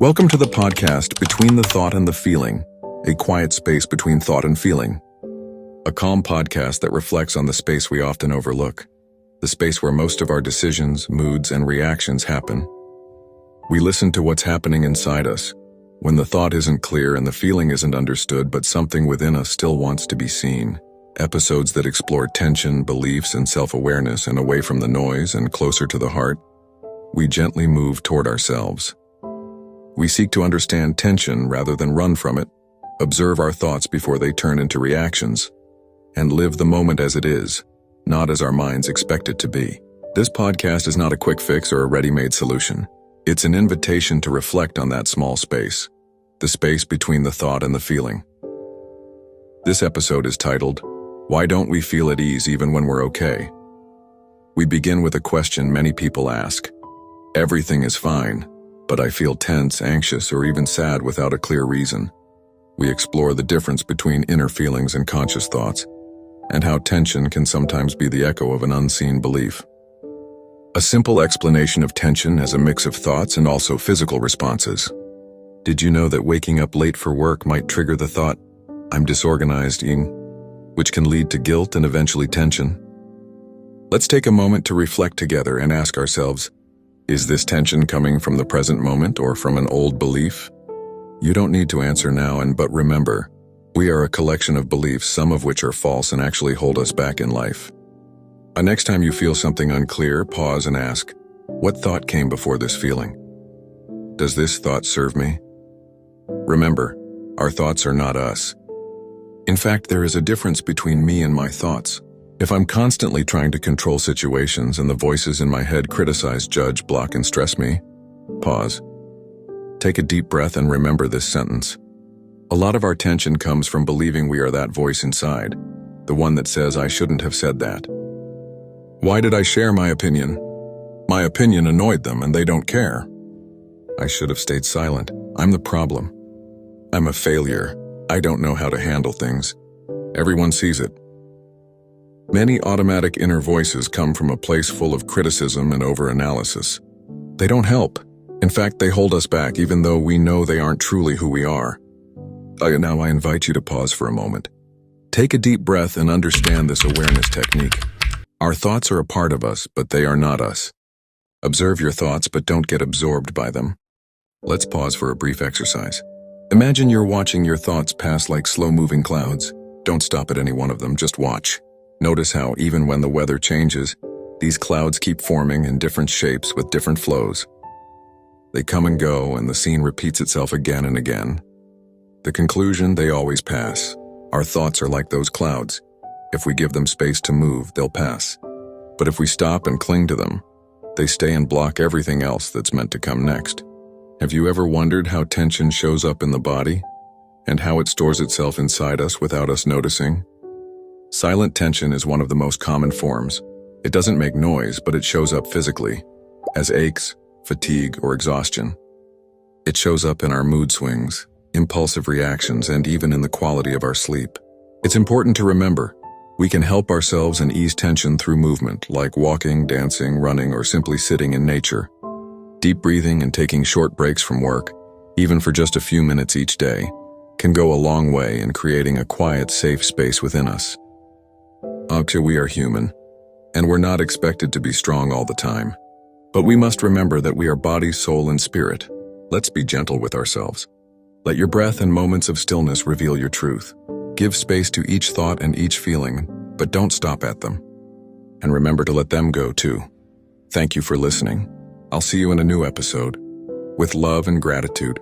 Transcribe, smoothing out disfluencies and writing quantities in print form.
Welcome to the podcast Between the Thought and the Feeling, a quiet space between thought and feeling. A calm podcast that reflects on the space we often overlook, the space where most of our decisions, moods, and reactions happen. We listen to what's happening inside us, when the thought isn't clear and the feeling isn't understood, but something within us still wants to be seen. Episodes that explore tension, beliefs, and self-awareness, and away from the noise and closer to the heart, we gently move toward ourselves. We seek to understand tension rather than run from it, observe our thoughts before they turn into reactions, and live the moment as it is, not as our minds expect it to be. This podcast is not a quick fix or a ready-made solution. It's an invitation to reflect on that small space, the space between the thought and the feeling. This episode is titled, Why Don't We Feel at Ease Even When We're Okay? We begin with a question many people ask. Everything is fine, but I feel tense, anxious, or even sad without a clear reason. We explore the difference between inner feelings and conscious thoughts, and how tension can sometimes be the echo of an unseen belief. A simple explanation of tension as a mix of thoughts and also physical responses. Did you know that waking up late for work might trigger the thought, I'm disorganized, which can lead to guilt and eventually tension? Let's take a moment to reflect together and ask ourselves, is this tension coming from the present moment or from an old belief? You don't need to answer now, but remember, we are a collection of beliefs, some of which are false and actually hold us back in life. Next time you feel something unclear, pause and ask, what thought came before this feeling? Does this thought serve me? Remember, our thoughts are not us. In fact, there is a difference between me and my thoughts. If I'm constantly trying to control situations and the voices in my head criticize, judge, block, and stress me, pause. Take a deep breath and remember this sentence. A lot of our tension comes from believing we are that voice inside, the one that says I shouldn't have said that. Why did I share my opinion? My opinion annoyed them and they don't care. I should have stayed silent. I'm the problem. I'm a failure. I don't know how to handle things. Everyone sees it. Many automatic inner voices come from a place full of criticism and over-analysis. They don't help. In fact, they hold us back even though we know they aren't truly who we are. Now I invite you to pause for a moment. Take a deep breath and understand this awareness technique. Our thoughts are a part of us, but they are not us. Observe your thoughts, but don't get absorbed by them. Let's pause for a brief exercise. Imagine you're watching your thoughts pass like slow-moving clouds. Don't stop at any one of them, just watch. Notice how, even when the weather changes, these clouds keep forming in different shapes with different flows. They come and go, and the scene repeats itself again and again. The conclusion, they always pass. Our thoughts are like those clouds. If we give them space to move, they'll pass. But if we stop and cling to them, they stay and block everything else that's meant to come next. Have you ever wondered how tension shows up in the body, and how it stores itself inside us without us noticing? Silent tension is one of the most common forms. It doesn't make noise, but it shows up physically, as aches, fatigue, or exhaustion. It shows up in our mood swings, impulsive reactions, and even in the quality of our sleep. It's important to remember, we can help ourselves and ease tension through movement, like walking, dancing, running, or simply sitting in nature. Deep breathing and taking short breaks from work, even for just a few minutes each day, can go a long way in creating a quiet, safe space within us. We are human, and we're not expected to be strong all the time. But we must remember that we are body, soul, and spirit. Let's be gentle with ourselves. Let your breath and moments of stillness reveal your truth. Give space to each thought and each feeling, but don't stop at them. And remember to let them go too. Thank you for listening. I'll see you in a new episode. With love and gratitude.